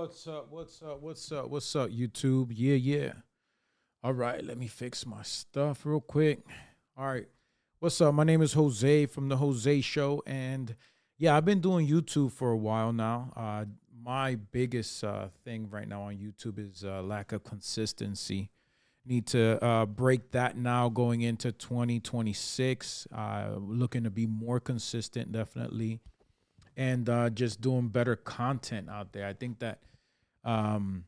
What's up? What's up? What's up? What's up, YouTube? Yeah, yeah. All right, let me fix my stuff real quick. All right. What's up? My name is Jose from the Jose Show. And yeah, I've been doing YouTube for a while now. My biggest thing right now on YouTube is lack of consistency. Need to break that now going into 2026. Looking to be more consistent, definitely, and just doing better content out there. I think that um,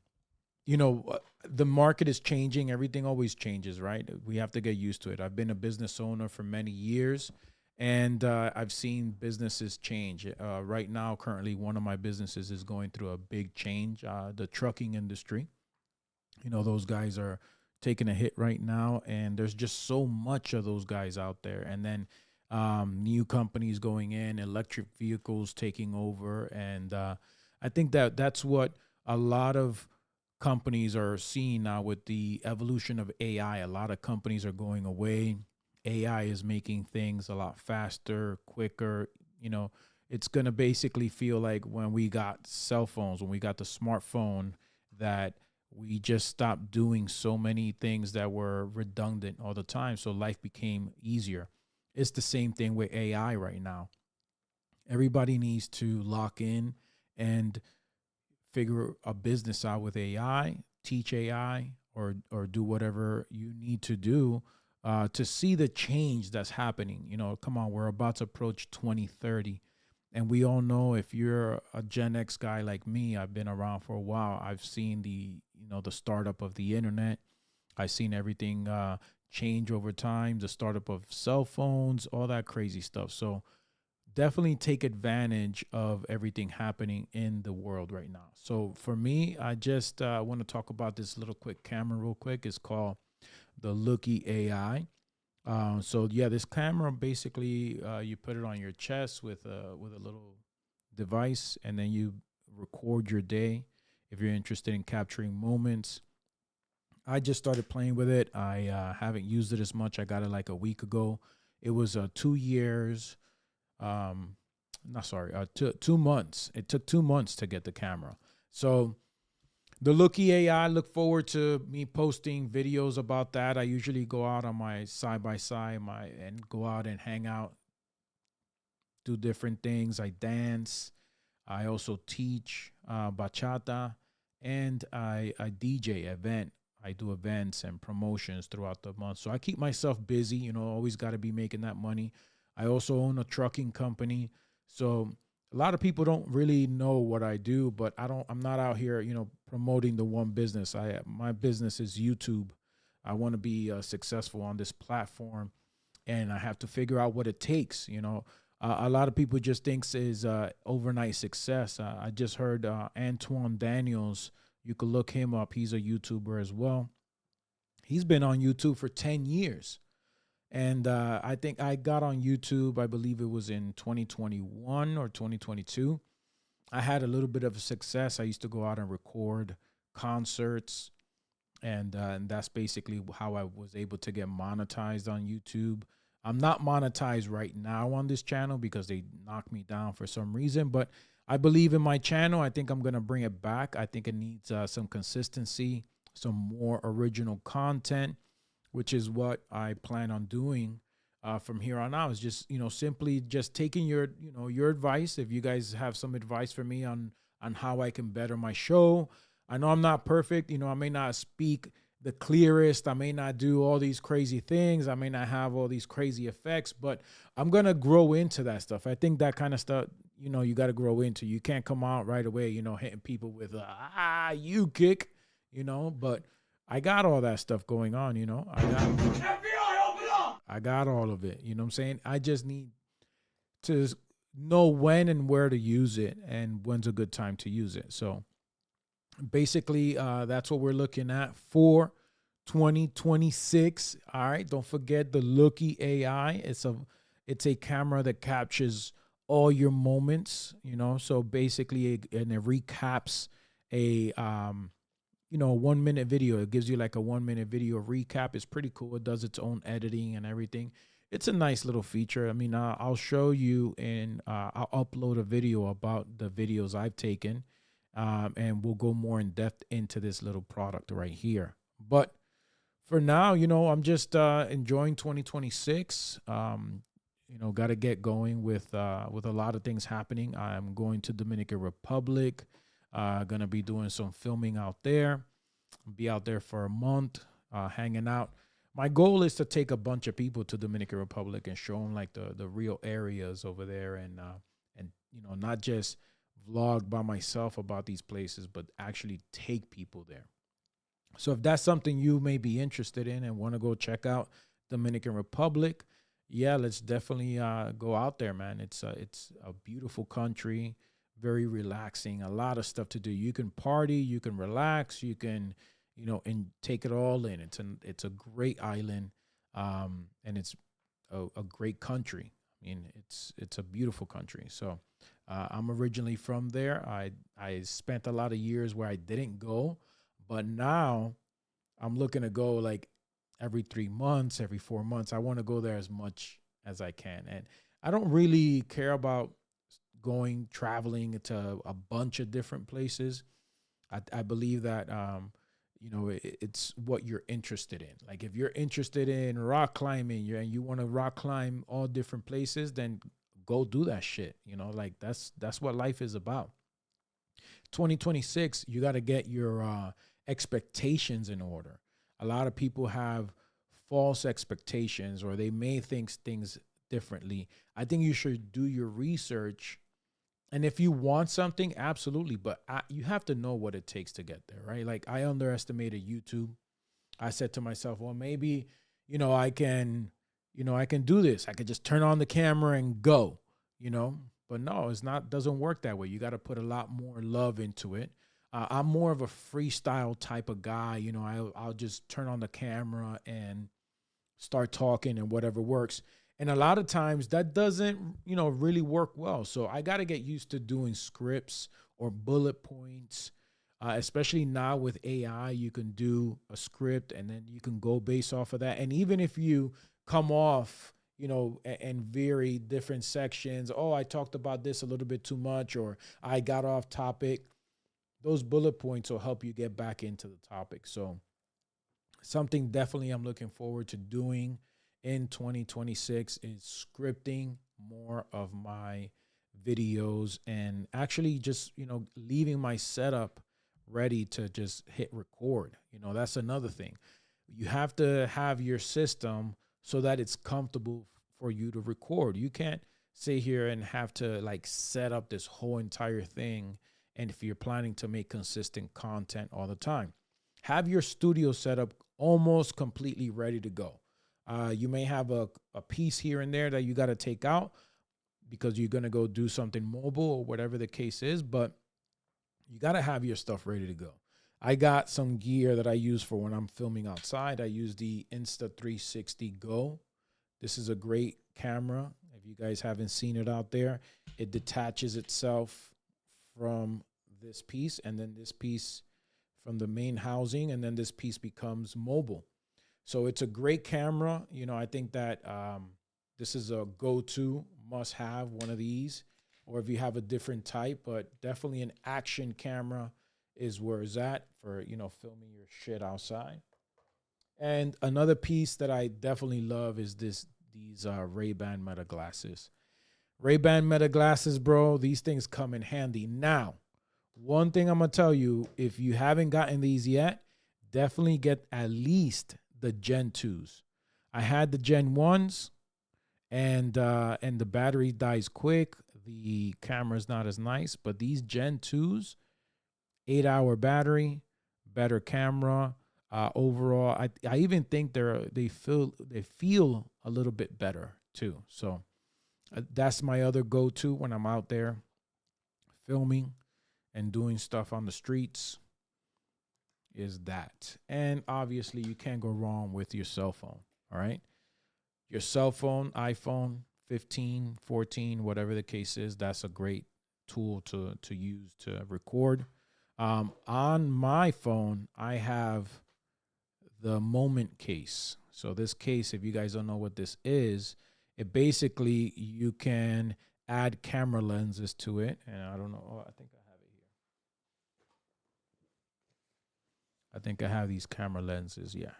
the market is changing. Everything always changes, right? We have to get used to it. I've been a business owner for many years, and I've seen businesses change. Right now, currently, one of my businesses is going through a big change. The trucking industry, those guys are taking a hit right now, and there's just so much of those guys out there. And then new companies going in, electric vehicles taking over, and I think that that's what a lot of companies are seeing now with the evolution of AI. A lot of companies are going away. AI is making things a lot faster, quicker. You know, it's going to basically feel like when we got cell phones, when we got the smartphone, that we just stopped doing so many things that were redundant all the time. So life became easier. It's the same thing with AI right now. Everybody needs to lock in and figure a business out with AI, teach AI, or do whatever you need to do to see the change that's happening. Come on, we're about to approach 2030. And we all know, if you're a Gen X guy like me, I've been around for a while. I've seen the startup of the internet. I've seen everything change over time, the startup of cell phones, all that crazy stuff. So definitely take advantage of everything happening in the world right now. So for me, I just want to talk about this little quick camera real quick. It's called the Looky AI. So yeah, this camera basically you put it on your chest with a little device, and then you record your day. If you're interested in capturing moments, I just started playing with it. I haven't used it as much. I got it like a week ago. It was 2 years. Not sorry, 2 months. It took 2 months to get the camera. So the Looky AI, look forward to me posting videos about that. I usually go out on my side by side, and go out and hang out, do different things. I dance. I also teach bachata, and I DJ event. I do events and promotions throughout the month. So I keep myself busy. Always got to be making that money. I also own a trucking company. So a lot of people don't really know what I do, but I'm not out here, promoting the one business. My business is YouTube. I want to be successful on this platform, and I have to figure out what it takes. A lot of people just thinks is overnight success. I just heard Antoine Daniels. You could look him up. He's a YouTuber as well. He's been on YouTube for 10 years. And I think I got on YouTube, I believe it was in 2021 or 2022. I had a little bit of a success. I used to go out and record concerts, and that's basically how I was able to get monetized on YouTube. I'm not monetized right now on this channel because they knocked me down for some reason, but I believe in my channel. I think I'm going to bring it back. I think it needs some consistency, some more original content, which is what I plan on doing from here on out. Is just simply just taking your advice. If you guys have some advice for me on how I can better my show, I know I'm not perfect. I may not speak the clearest. I may not do all these crazy things. I may not have all these crazy effects, but I'm gonna grow into that stuff. I think that kind of stuff, you got to grow into. You can't come out right away, hitting people with you kick, but I got all that stuff going on, I got all of it. You know what I'm saying? I just need to know when and where to use it and when's a good time to use it. So basically, that's what we're looking at for 2026. All right. Don't forget the Looky AI. It's a camera that captures all your moments, So basically, and it recaps a 1 minute video. It gives you like a 1 minute video recap. It's pretty cool. It does its own editing and everything. It's a nice little feature. I mean, I'll show you, and I'll upload a video about the videos I've taken. and we'll go more in depth into this little product right here. But for now, I'm just enjoying 2026. Got to get going with a lot of things happening. I'm going to Dominican Republic. Gonna be doing some filming out there. Be out there for a month, hanging out. My goal is to take a bunch of people to Dominican Republic and show them like the real areas over there, and not just vlog by myself about these places, but actually take people there. So if that's something you may be interested in and want to go check out Dominican Republic, yeah, let's definitely go out there, man. It's a beautiful country, very relaxing, a lot of stuff to do. You can party, you can relax, you can, and take it all in. It's a great island, and it's a great country. I mean, it's a beautiful country. So I'm originally from there. I spent a lot of years where I didn't go, but now I'm looking to go like every 3 months, every 4 months. I want to go there as much as I can. And I don't really care about traveling to a bunch of different places. I believe that, it's what you're interested in. Like if you're interested in rock climbing and you want to rock climb all different places, then go do that shit. Like that's what life is about. 2026, you got to get your expectations in order. A lot of people have false expectations, or they may think things differently. I think you should do your research. And if you want something, absolutely. But you have to know what it takes to get there, right? Like I underestimated YouTube. I said to myself, well, maybe, I can, I can do this. I could just turn on the camera and go, you know. But no, it's not. Doesn't work that way. You got to put a lot more love into it. I'm more of a freestyle type of guy. I'll just turn on the camera and start talking and whatever works. And a lot of times that doesn't, really work well. So I got to get used to doing scripts or bullet points. Especially now with AI, you can do a script and then you can go based off of that. And even if you come off, and vary different sections, oh, I talked about this a little bit too much, or I got off topic, those bullet points will help you get back into the topic. So something definitely I'm looking forward to doing in 2026 is scripting more of my videos and actually just, leaving my setup ready to just hit record. That's another thing. You have to have your system so that it's comfortable for you to record. You can't sit here and have to like set up this whole entire thing. And if you're planning to make consistent content all the time, have your studio setup almost completely ready to go. You may have a piece here and there that you got to take out because you're going to go do something mobile or whatever the case is, but you got to have your stuff ready to go. I got some gear that I use for when I'm filming outside. I use the Insta360 Go. This is a great camera. If you guys haven't seen it out there, it detaches itself from this piece and then this piece from the main housing, and then this piece becomes mobile. So it's a great camera. I think that this is a go-to must-have, one of these, or if you have a different type, but definitely an action camera is where it's at for, filming your shit outside. And another piece that I definitely love is these Ray-Ban Meta glasses. Ray-Ban Meta glasses, bro, these things come in handy. Now, one thing I'm going to tell you, if you haven't gotten these yet, definitely get at least the Gen 2s. I had the Gen 1s, and the battery dies quick. The camera's not as nice, but these Gen 2s, 8-hour battery, better camera. Overall, I even think they feel a little bit better too. So that's my other go-to when I'm out there filming and doing stuff on the streets, is that. And obviously you can't go wrong with your cell phone. All right. Your cell phone, iPhone 15, 14, whatever the case is, that's a great tool to use to record. On my phone, I have the Moment case. So this case, if you guys don't know what this is, it basically, you can add camera lenses to it. And I don't know. Oh, I think I have it here. I think I have these camera lenses. Yeah.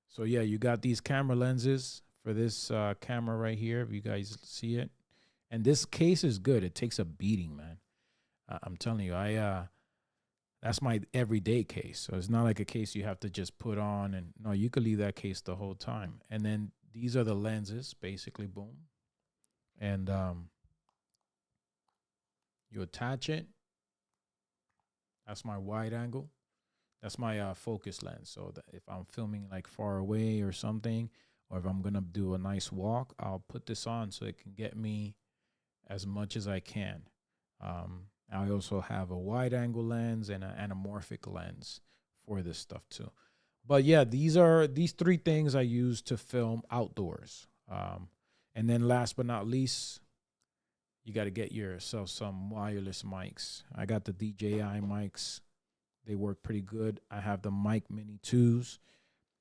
So yeah, you got these camera lenses for this camera right here. If you guys see it, and this case is good. It takes a beating, man. I'm telling you, that's my everyday case. So it's not like a case you have to just put on and no, you could leave that case the whole time. And then these are the lenses, basically, boom. And you attach it. That's my wide angle. That's my focus lens. So that if I'm filming like far away or something, or if I'm gonna do a nice walk, I'll put this on so it can get me as much as I can. I also have a wide angle lens and an anamorphic lens for this stuff too. But yeah, these three things I use to film outdoors. And then last but not least, you got to get yourself some wireless mics. I got the DJI mics. They work pretty good. I have the Mic Mini 2s.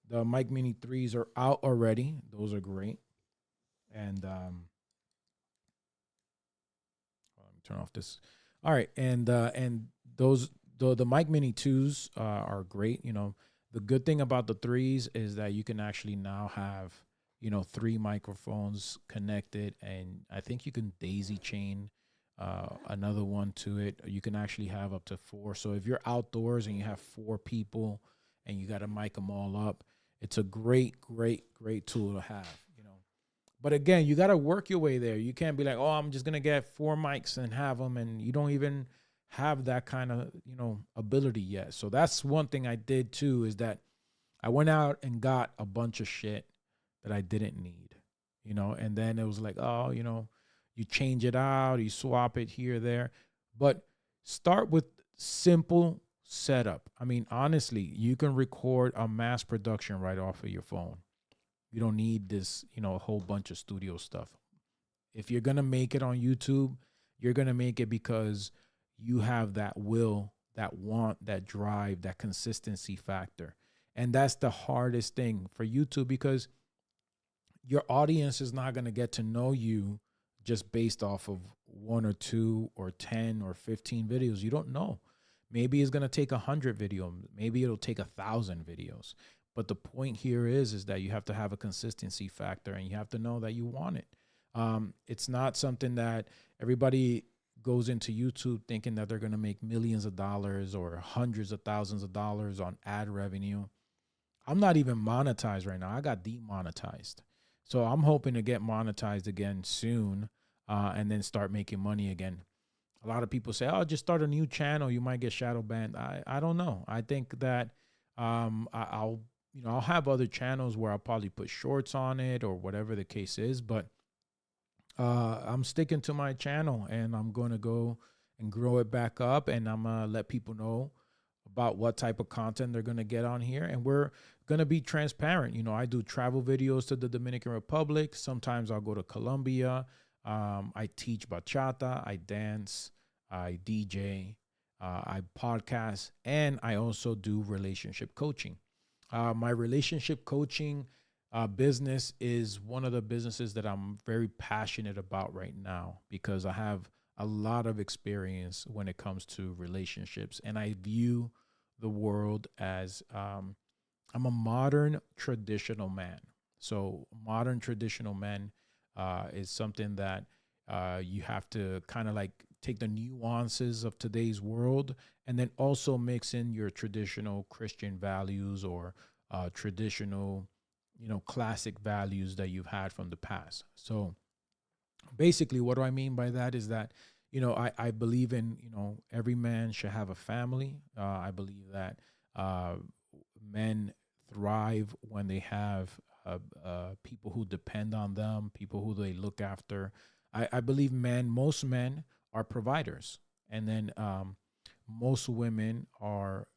The Mic Mini 3s are out already. Those are great. And let me turn off this. All right, and those the Mic Mini 2s are great. You know, the good thing about the 3s is that you can actually now have, you know, 3 microphones connected, and I think you can daisy chain another one to it. You can actually have up to 4. So if you're outdoors and you have 4 people and you got to mic them all up, it's a great tool to have. But again, you got to work your way there. You can't be like, oh, I'm just going to get 4 mics and have them. And you don't even have that kind of, ability yet. So that's one thing I did too, is that I went out and got a bunch of shit that I didn't need, and then it was like, oh, you change it out, you swap it here, there. But start with simple setup. I mean, honestly, you can record a mass production right off of your phone. You don't need this, a whole bunch of studio stuff. If you're going to make it on YouTube, you're going to make it because you have that will, that want, that drive, that consistency factor. And that's the hardest thing for YouTube, because your audience is not going to get to know you just based off of 1 or 2 or 10 or 15 videos. You don't know. Maybe it's going to take 100 videos. Maybe it'll take 1,000 videos. But the point here is that you have to have a consistency factor, and you have to know that you want it. It's not something that everybody goes into YouTube thinking that they're going to make millions of dollars or hundreds of thousands of dollars on ad revenue. I'm not even monetized right now. I got demonetized. So I'm hoping to get monetized again soon, and then start making money again. A lot of people say, oh, just start a new channel, you might get shadow banned. I don't know. I think that I'll have other channels where I'll probably put shorts on it or whatever the case is, but I'm sticking to my channel, and I'm going to go and grow it back up, and I'm going to let people know about what type of content they're going to get on here. And we're going to be transparent. I do travel videos to the Dominican Republic. Sometimes I'll go to Colombia. I teach bachata, I dance, I DJ, I podcast, and I also do relationship coaching. My relationship coaching business is one of the businesses that I'm very passionate about right now, because I have a lot of experience when it comes to relationships, and I view the world as I'm a modern traditional man. So modern traditional man is something that you have to kind of like take the nuances of today's world, and then also mix in your traditional Christian values or traditional, classic values that you've had from the past. So basically, what do I mean by that is that, I believe in, every man should have a family. I believe that men thrive when they have people who depend on them, people who they look after. I believe most men are providers. And then most women are,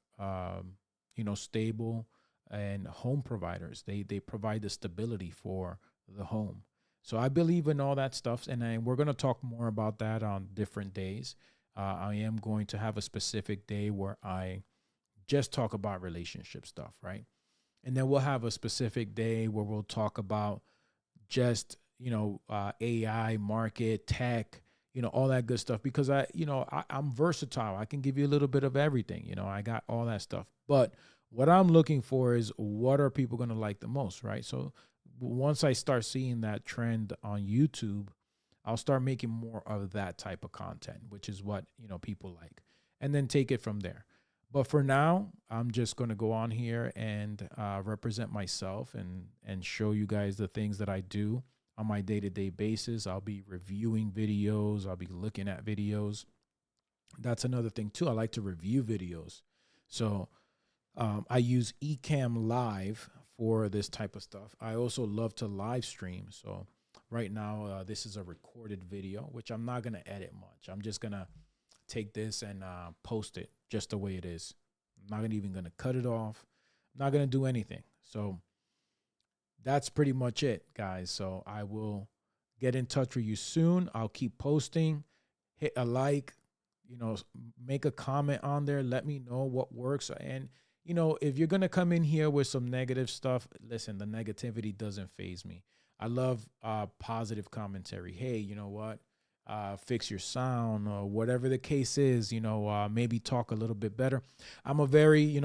stable and home providers. They provide the stability for the home. So I believe in all that stuff, and we're going to talk more about that on different days. I am going to have a specific day where I just talk about relationship stuff, right? And then we'll have a specific day where we'll talk about just, AI, market, tech, all that good stuff, because I'm versatile. I can give you a little bit of everything. I got all that stuff. But what I'm looking for is, what are people going to like the most, right? So once I start seeing that trend on YouTube, I'll start making more of that type of content, which is what, people like, and then take it from there. But for now, I'm just going to go on here and represent myself and show you guys the things that I do on my day-to-day basis. I'll be reviewing videos. I'll be looking at videos. That's another thing too. I like to review videos. So I use Ecamm Live for this type of stuff. I also love to live stream. So right now, this is a recorded video, which I'm not going to edit much. I'm just going to take this and post it just the way it is. I'm not even going to cut it off. I'm not going to do anything. So that's pretty much it, guys. So I will get in touch with you soon. I'll keep posting. Hit a like, make a comment on there. Let me know what works. And, if you're going to come in here with some negative stuff, listen, the negativity doesn't faze me. I love positive commentary. Hey, you know what? Fix your sound, or whatever the case is, maybe talk a little bit better. I'm a very,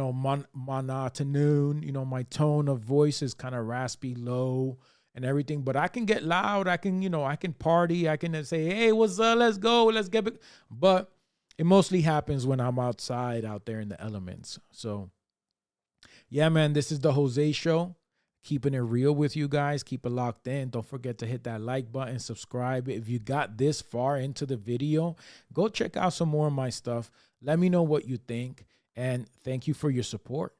monotone, my tone of voice is kind of raspy, low and everything, but I can get loud. I can, I can party. I can say, hey, what's up? Let's go. Let's get it. But it mostly happens when I'm outside, out there in the elements. So yeah, man, this is the Jose Show. Keeping it real with you guys. Keep it locked in. Don't forget to hit that like button, subscribe. If you got this far into the video, go check out some more of my stuff. Let me know what you think. And thank you for your support.